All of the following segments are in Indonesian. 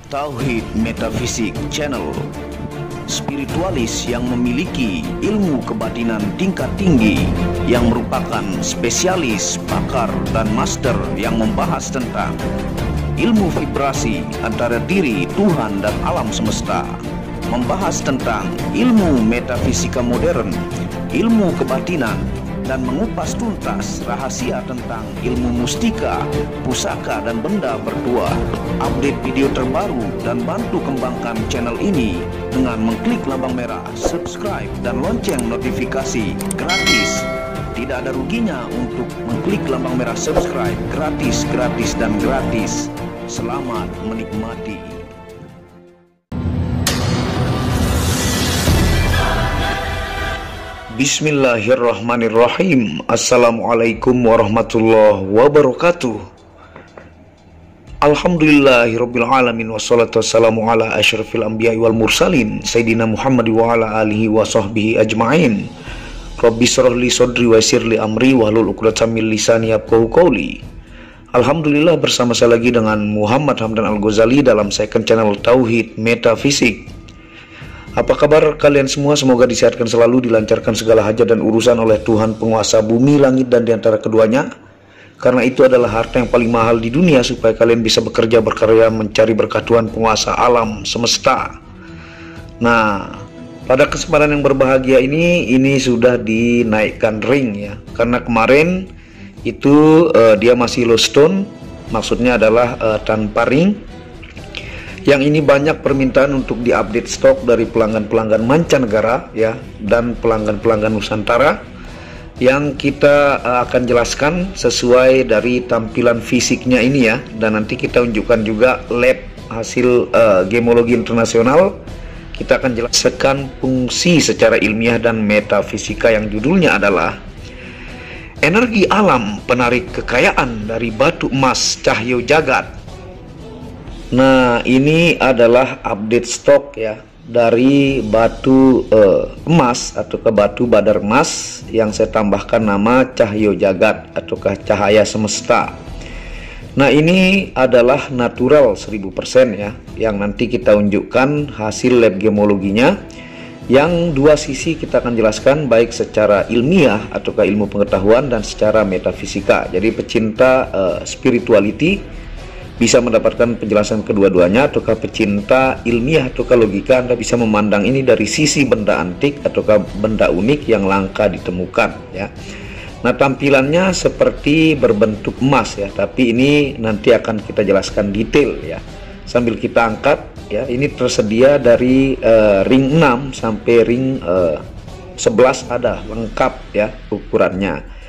Tauhid Metafisik Channel, spiritualis yang memiliki ilmu kebatinan tingkat tinggi, yang merupakan spesialis, pakar, dan master yang membahas tentang ilmu vibrasi antara diri, Tuhan, dan alam semesta, membahas tentang ilmu metafisika modern, ilmu kebatinan, dan mengupas tuntas rahasia tentang ilmu mustika, pusaka, dan benda berdua. Update video terbaru dan bantu kembangkan channel ini dengan mengklik lambang merah subscribe dan lonceng notifikasi gratis. Tidak ada ruginya untuk mengklik lambang merah subscribe, gratis, dan gratis. Selamat menikmati. Bismillahirrahmanirrahim. Assalamualaikum warahmatullahi wabarakatuh. Alhamdulillahirabbil alamin, wassalatu wassalamu ala asyrafil anbiya'i wal mursalin sayyidina Muhammad wa ala alihi wa sahbihi ajma'in. Rabbi shrah li sadri wa yassir li amri wahlul 'uqdatam min lisani yafqahu qawli. Alhamdulillah, bersama saya lagi dengan Muhammad Hamdan Al-Ghazali dalam second channel Tauhid Metafisik. Apa kabar kalian semua? Semoga disehatkan selalu, dilancarkan segala hajat dan urusan oleh Tuhan penguasa bumi, langit, dan diantara keduanya. Karena itu adalah harta yang paling mahal di dunia, supaya kalian bisa bekerja, berkarya, mencari berkah Tuhan penguasa alam semesta. Nah, pada kesempatan yang berbahagia ini sudah dinaikkan ring ya. Karena kemarin itu dia masih low stone, maksudnya adalah tanpa ring. Yang ini banyak permintaan untuk diupdate stok dari pelanggan-pelanggan mancanegara ya, dan pelanggan-pelanggan Nusantara, yang kita akan jelaskan sesuai dari tampilan fisiknya ini ya. Dan nanti kita unjukkan juga lab hasil gemologi internasional. Kita akan jelaskan fungsi secara ilmiah dan metafisika yang judulnya adalah energi alam penarik kekayaan dari batu emas cahyo jagat. Nah, ini adalah update stok ya dari batu emas atau ke batu badar emas yang saya tambahkan nama cahyo jagat ataukah cahaya semesta. Nah, ini adalah natural 1000% ya, yang nanti kita unjukkan hasil lab gemologinya, yang dua sisi kita akan jelaskan, baik secara ilmiah ataukah ilmu pengetahuan dan secara metafisika. Jadi pecinta spirituality bisa mendapatkan penjelasan kedua-duanya, ataukah pecinta ilmiah ataukah logika, Anda bisa memandang ini dari sisi benda antik ataukah benda unik yang langka ditemukan ya. Nah, tampilannya seperti berbentuk emas ya, tapi ini nanti akan kita jelaskan detail ya. Sambil kita angkat ya, ini tersedia dari ring 6 sampai ring 11 ada lengkap ya ukurannya.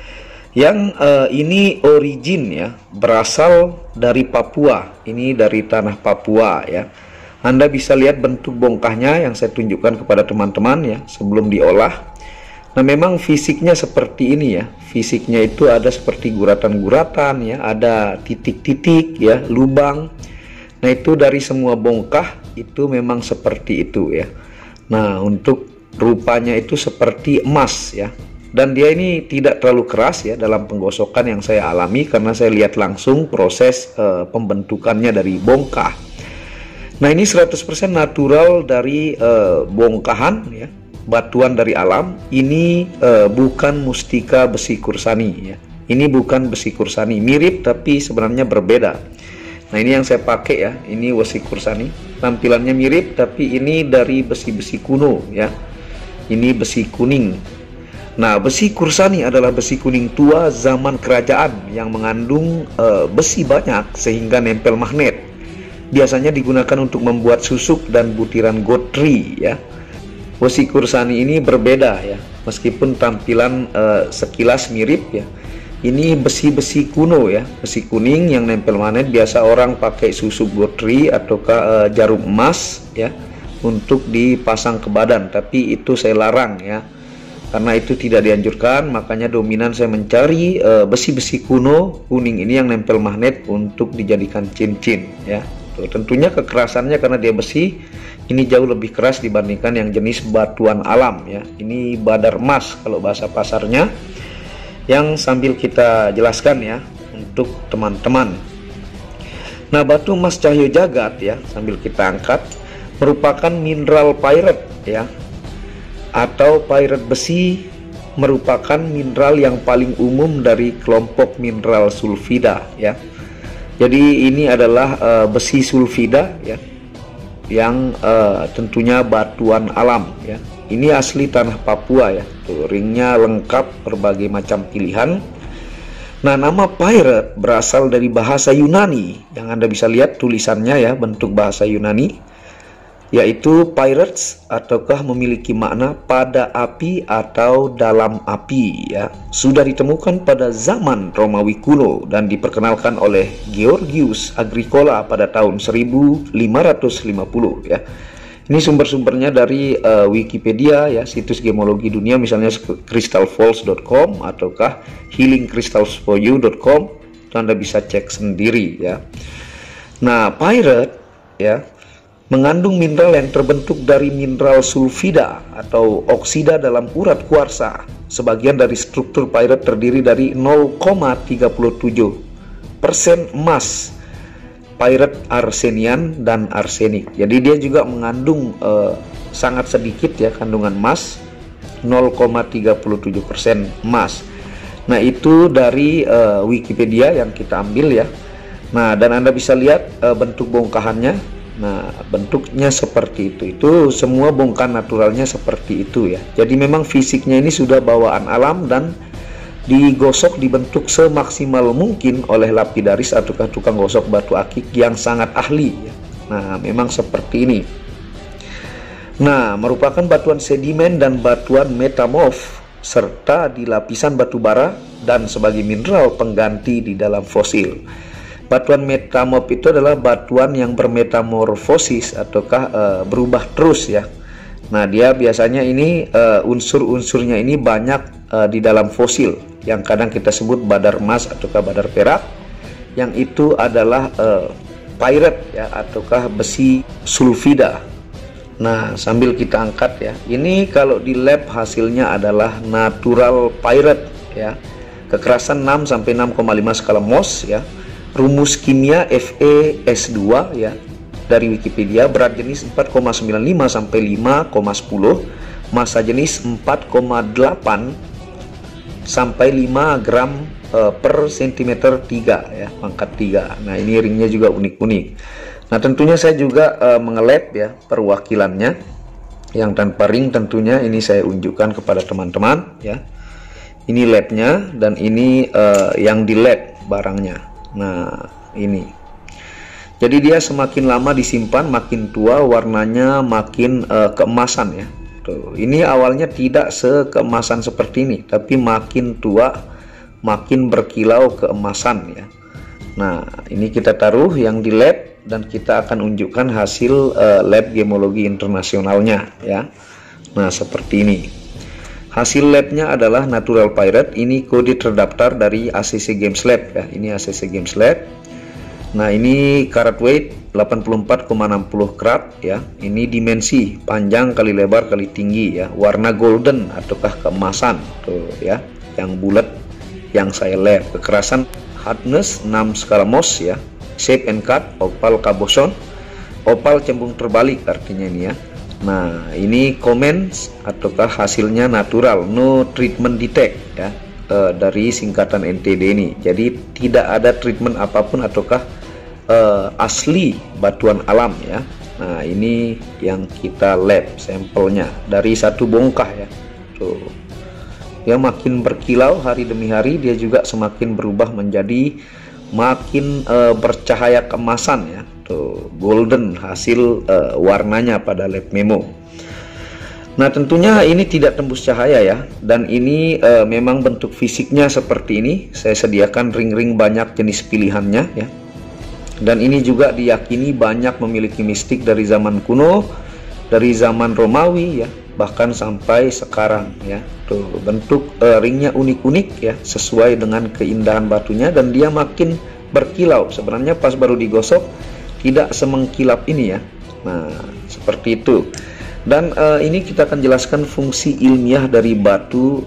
Yang ini origin ya, berasal dari Papua. Ini dari tanah Papua ya. Anda bisa lihat bentuk bongkahnya yang saya tunjukkan kepada teman-teman ya sebelum diolah. Nah, memang fisiknya seperti ini ya. Fisiknya itu ada seperti guratan-guratan ya, ada titik-titik ya, lubang. Nah, itu dari semua bongkah itu memang seperti itu ya. Nah, untuk rupanya itu seperti emas ya. Dan dia ini tidak terlalu keras ya dalam penggosokan yang saya alami, karena saya lihat langsung proses pembentukannya dari bongkah. Nah, ini 100% natural dari bongkahan ya, batuan dari alam. Ini bukan mustika besi kursani ya. Ini bukan besi kursani, mirip tapi sebenarnya berbeda. Nah, ini yang saya pakai ya, ini besi kursani. Tampilannya mirip tapi ini dari besi-besi kuno ya. Ini besi kuning. Nah, besi kursani adalah besi kuning tua zaman kerajaan yang mengandung besi banyak sehingga nempel magnet. Biasanya digunakan untuk membuat susuk dan butiran gotri ya. Besi kursani ini berbeda ya, meskipun tampilan sekilas mirip ya. Ini besi-besi kuno ya, besi kuning yang nempel magnet. Biasa orang pakai susuk gotri ataukah jarum emas ya untuk dipasang ke badan, tapi itu saya larang ya. Karena itu tidak dianjurkan, makanya dominan saya mencari besi-besi kuno kuning ini yang nempel magnet untuk dijadikan cincin ya. Tuh, tentunya kekerasannya karena dia besi, ini jauh lebih keras dibandingkan yang jenis batuan alam ya. Ini badar emas kalau bahasa pasarnya, yang sambil kita jelaskan ya untuk teman-teman. Nah, batu emas cahyo jagat ya, sambil kita angkat, merupakan mineral pyrit ya, atau pyrit besi, merupakan mineral yang paling umum dari kelompok mineral sulfida ya. Jadi ini adalah besi sulfida ya, yang tentunya batuan alam ya. Ini asli tanah Papua ya. Tuh, ringnya lengkap berbagai macam pilihan. Nah, nama pyrit berasal dari bahasa Yunani yang Anda bisa lihat tulisannya ya, bentuk bahasa Yunani, yaitu pyretes, ataukah memiliki makna pada api atau dalam api ya. Sudah ditemukan pada zaman Romawi kuno dan diperkenalkan oleh Georgius Agricola pada tahun 1550 ya. Ini sumber-sumbernya dari Wikipedia ya, situs gemologi dunia, misalnya crystalfalls.com ataukah healingcrystalsforyou.com. Itu Anda bisa cek sendiri ya. Nah, pyrit ya mengandung mineral yang terbentuk dari mineral sulfida atau oksida dalam urat kuarsa. Sebagian dari struktur pyrit terdiri dari 0,37% emas, pyrit arsenian dan arsenik. Jadi dia juga mengandung sangat sedikit ya kandungan emas, 0,37% emas. Nah, itu dari Wikipedia yang kita ambil ya. Nah, dan Anda bisa lihat bentuk bongkahannya. Nah, bentuknya seperti itu. Itu semua bongkahan naturalnya seperti itu ya. Jadi memang fisiknya ini sudah bawaan alam dan digosok, dibentuk semaksimal mungkin oleh lapidaris atau tukang gosok batu akik yang sangat ahli ya. Nah, memang seperti ini. Nah, merupakan batuan sedimen dan batuan metamorf serta di lapisan batu bara dan sebagai mineral pengganti di dalam fosil. Batuan metamorf itu adalah batuan yang bermetamorfosis ataukah berubah terus ya. Nah, dia biasanya ini unsur-unsurnya ini banyak di dalam fosil yang kadang kita sebut badar emas ataukah badar perak, yang itu adalah pyrit ya, ataukah besi sulfida. Nah, sambil kita angkat ya, ini kalau di lab hasilnya adalah natural pyrit ya, kekerasan 6 sampai 6,5 skala Mohs ya, rumus kimia FeS2 ya dari Wikipedia, berat jenis 4,95 sampai 5,10, massa jenis 4,8 sampai 5 gram per cm 3 ya, pangkat 3. Nah, ini ringnya juga unik-unik. Nah, tentunya saya juga mengelab ya perwakilannya yang tanpa ring. Tentunya ini saya unjukkan kepada teman-teman ya. Ini labnya dan ini yang di lab barangnya. Nah, ini. Jadi dia semakin lama disimpan makin tua, warnanya makin keemasan ya. Tuh, ini awalnya tidak sekeemasan seperti ini, tapi makin tua makin berkilau keemasan ya. Nah, ini kita taruh yang di lab dan kita akan unjukkan hasil lab gemologi internasionalnya ya. Nah, seperti ini. Hasil labnya adalah natural pyrit. Ini kode terdaftar dari ACC Games Lab ya. Ini ACC Games Lab. Nah, ini karat weight 84,60 karat ya. Ini dimensi panjang kali lebar kali tinggi ya. Warna golden ataukah keemasan tuh ya. Yang bulat yang saya lab. Kekerasan hardness 6 skala Mohs ya. Shape and cut opal cabochon. Opal cembung terbalik artinya ini ya. Nah, ini comments ataukah hasilnya natural, no treatment detect ya. Dari singkatan NTD ini. Jadi tidak ada treatment apapun ataukah asli batuan alam ya. Nah, ini yang kita lab sampelnya dari satu bongkah ya. Tuh. Dia makin berkilau hari demi hari, dia juga semakin berubah menjadi makin bercahaya keemasan ya. Tuh, golden hasil warnanya pada lab memo. Nah, tentunya ini tidak tembus cahaya ya, dan ini memang bentuk fisiknya seperti ini. Saya sediakan ring-ring banyak jenis pilihannya ya. Dan ini juga diyakini banyak memiliki mistik dari zaman kuno, dari zaman Romawi ya, bahkan sampai sekarang ya. Tuh, bentuk ringnya unik-unik ya, sesuai dengan keindahan batunya, dan dia makin berkilau. Sebenarnya pas baru digosok tidak semengkilap ini ya. Nah, seperti itu. Dan ini kita akan jelaskan fungsi ilmiah dari batu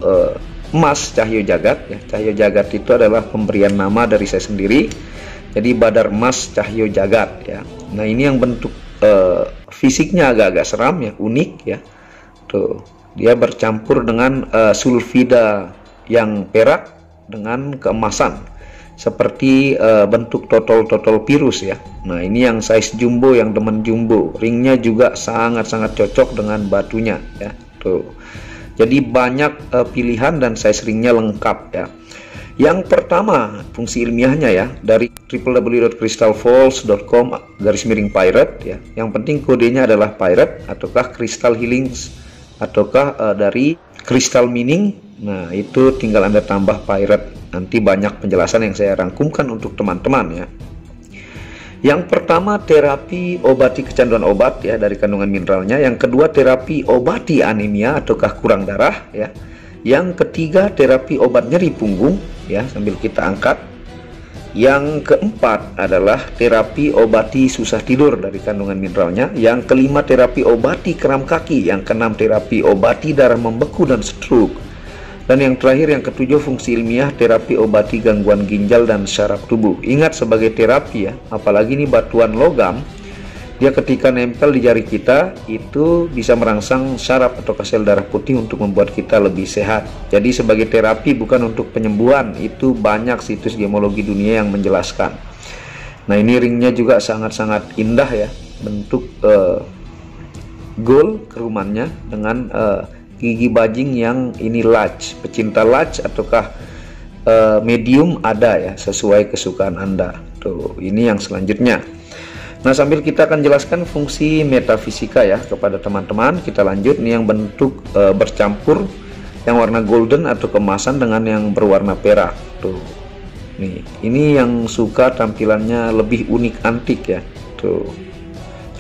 emas cahyo jagat ya. Cahyo jagat itu adalah pemberian nama dari saya sendiri. Jadi badar emas cahyo jagat ya. Nah ini yang bentuk fisiknya agak-agak seram ya, unik ya. Tuh, dia bercampur dengan sulfida yang perak dengan keemasan, seperti bentuk totol-totol virus ya. Nah ini yang size jumbo, yang demen jumbo. Ringnya juga sangat-sangat cocok dengan batunya ya. Tuh, jadi banyak pilihan dan size ringnya lengkap ya. Yang pertama fungsi ilmiahnya ya, dari www.crystalfalls.com/pirate ya. Yang penting kodenya adalah pirate ataukah crystal healings ataukah dari crystal meaning. Nah itu tinggal Anda tambah pirate. Nanti banyak penjelasan yang saya rangkumkan untuk teman-teman ya. Yang pertama terapi obati kecanduan obat ya dari kandungan mineralnya. Yang kedua terapi obati anemia ataukah kurang darah ya. Yang ketiga terapi obat nyeri punggung ya, sambil kita angkat. Yang keempat adalah terapi obati susah tidur dari kandungan mineralnya. Yang kelima terapi obati kram kaki. Yang keenam terapi obati darah membeku dan stroke. Dan yang terakhir yang ketujuh fungsi ilmiah terapi obati gangguan ginjal dan syaraf tubuh. Ingat sebagai terapi ya, apalagi ini batuan logam, dia ketika nempel di jari kita itu bisa merangsang syaraf atau sel darah putih untuk membuat kita lebih sehat. Jadi sebagai terapi bukan untuk penyembuhan. Itu banyak situs gemologi dunia yang menjelaskan. Nah ini ringnya juga sangat-sangat indah ya, bentuk gold kerumannya dengan gigi bajing yang ini large. Pecinta large ataukah medium ada ya, sesuai kesukaan Anda. Tuh, ini yang selanjutnya. Nah sambil kita akan jelaskan fungsi metafisika ya kepada teman-teman. Kita lanjut. Ini yang bentuk bercampur, yang warna golden atau kemasan dengan yang berwarna perak. Tuh, nih ini yang suka tampilannya lebih unik antik ya. Tuh,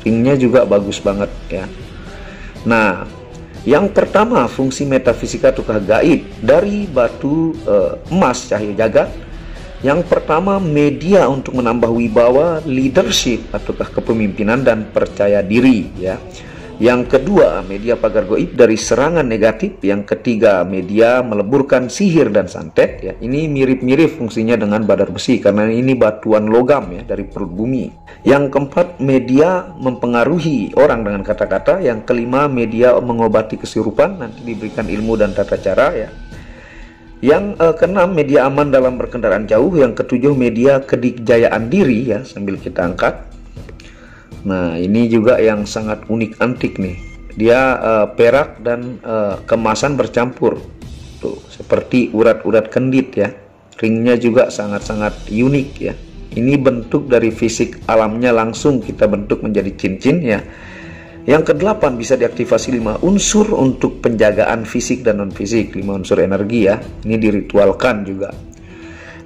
ringnya juga bagus banget ya. Nah yang pertama fungsi metafisika ataukah gaib dari batu emas cahyo jagat. Yang pertama media untuk menambah wibawa, leadership ataukah kepemimpinan dan percaya diri ya. Yang kedua media pagar goib dari serangan negatif. Yang ketiga media meleburkan sihir dan santet ya. Ini mirip-mirip fungsinya dengan badar besi karena ini batuan logam ya dari perut bumi. Yang keempat media mempengaruhi orang dengan kata-kata. Yang kelima media mengobati kesurupan, nanti diberikan ilmu dan tata cara ya. Yang keenam media aman dalam berkendaraan jauh. Yang ketujuh media kedikjayaan diri ya, sambil kita angkat. Nah ini juga yang sangat unik antik nih. Dia perak dan kemasan bercampur. Tuh, seperti urat-urat kendit ya. Ringnya juga sangat-sangat unik ya. Ini bentuk dari fisik alamnya langsung kita bentuk menjadi cincin ya. Yang kedelapan bisa diaktifasi 5 unsur untuk penjagaan fisik dan non fisik, 5 unsur energi ya. Ini diritualkan juga.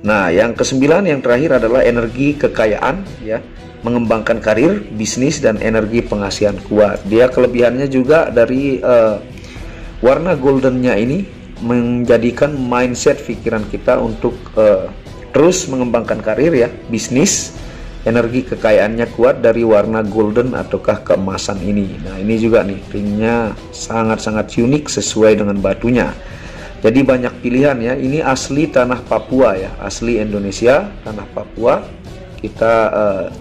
Nah yang kesembilan yang terakhir adalah energi kekayaan ya, mengembangkan karir, bisnis dan energi pengasihan kuat. Dia kelebihannya juga dari warna goldennya ini menjadikan mindset pikiran kita untuk terus mengembangkan karir ya, bisnis. Energi kekayaannya kuat dari warna golden ataukah keemasan ini. Nah ini juga nih ringnya sangat-sangat unik sesuai dengan batunya. Jadi banyak pilihan ya. Ini asli tanah Papua ya, asli Indonesia, tanah Papua. Kita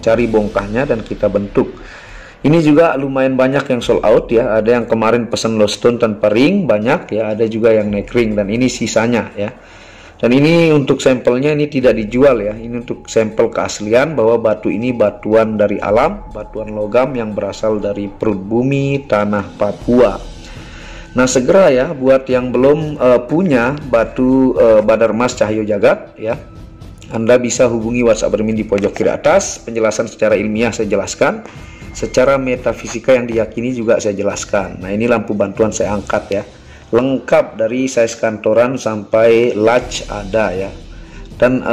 cari bongkahnya dan kita bentuk. Ini juga lumayan banyak yang sold out ya. Ada yang kemarin pesan low stone tanpa ring banyak ya. Ada juga yang neck ring dan ini sisanya ya. Dan ini untuk sampelnya ini tidak dijual ya. Ini untuk sampel keaslian bahwa batu ini batuan dari alam, batuan logam yang berasal dari perut bumi tanah Papua. Nah segera ya buat yang belum punya batu badar emas cahyo jagat ya, Anda bisa hubungi WhatsApp admin di pojok kiri atas. Penjelasan secara ilmiah saya jelaskan, secara metafisika yang diyakini juga saya jelaskan. Nah ini lampu bantuan saya angkat ya, lengkap dari size kantoran sampai large ada ya. Dan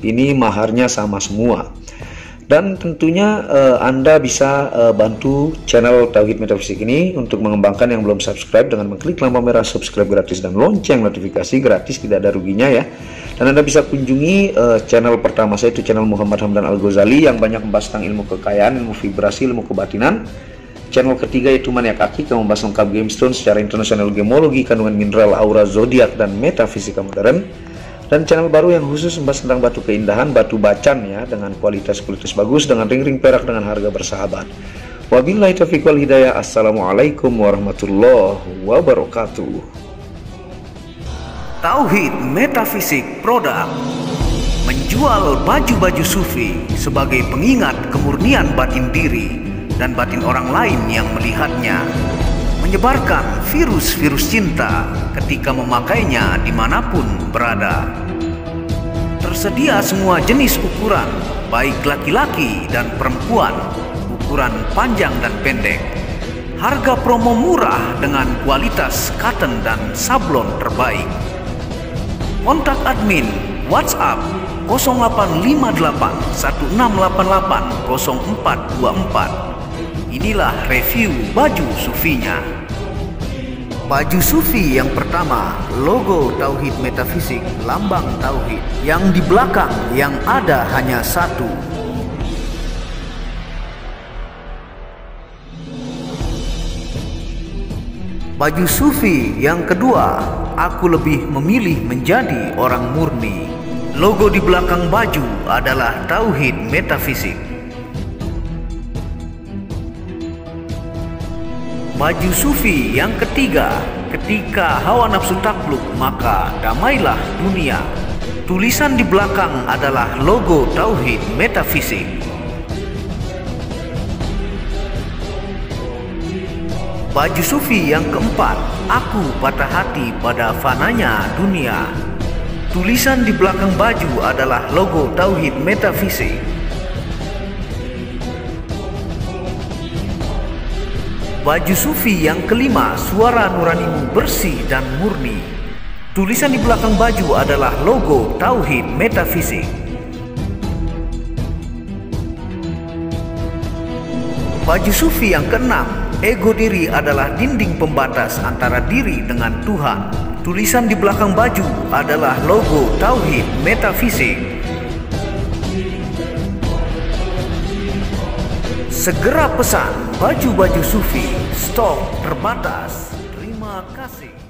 ini maharnya sama semua. Dan tentunya Anda bisa bantu channel Tauhid Metafisik ini untuk mengembangkan yang belum subscribe dengan mengklik lampu merah subscribe gratis dan lonceng notifikasi gratis, tidak ada ruginya ya. Dan Anda bisa kunjungi channel pertama saya, itu channel Muhammad Hamdan Al-Ghazali yang banyak membahas tentang ilmu kekayaan, ilmu vibrasi, ilmu kebatinan. Channel ketiga yaitu Maniak Akik yang membahas lengkap gemstone secara internasional, gemologi, kandungan mineral, aura, zodiak dan metafisika modern. Dan channel baru yang khusus membahas tentang batu keindahan, batu bacan ya, dengan kualitas bagus, dengan ring-ring perak dengan harga bersahabat. Wabillahi taufiq wal hidayah. Assalamualaikum warahmatullahi wabarakatuh. Tauhid Metafisik Produk menjual baju-baju sufi sebagai pengingat kemurnian batin diri dan batin orang lain yang melihatnya, menyebarkan virus-virus cinta ketika memakainya dimanapun berada. Tersedia semua jenis ukuran, baik laki-laki dan perempuan, ukuran panjang dan pendek. Harga promo murah dengan kualitas cotton dan sablon terbaik. Kontak admin WhatsApp 0858 1688 0424. Inilah review baju sufinya. Baju sufi yang pertama, logo Tauhid Metafisik, lambang Tauhid. Yang di belakang yang ada hanya satu. Baju sufi yang kedua, aku lebih memilih menjadi orang murni. Logo di belakang baju adalah Tauhid Metafisik. Baju sufi yang ketiga, ketika hawa nafsu takluk maka damailah dunia. Tulisan di belakang adalah logo Tauhid Metafisik. Baju sufi yang keempat, aku patah hati pada fananya dunia. Tulisan di belakang baju adalah logo Tauhid Metafisik. Baju sufi yang kelima, suara nuranimu bersih dan murni. Tulisan di belakang baju adalah logo Tauhid Metafisik. Baju sufi yang keenam, ego diri adalah dinding pembatas antara diri dengan Tuhan. Tulisan di belakang baju adalah logo Tauhid Metafisik. Segera pesan baju-baju sufi, stok terbatas. Terima kasih.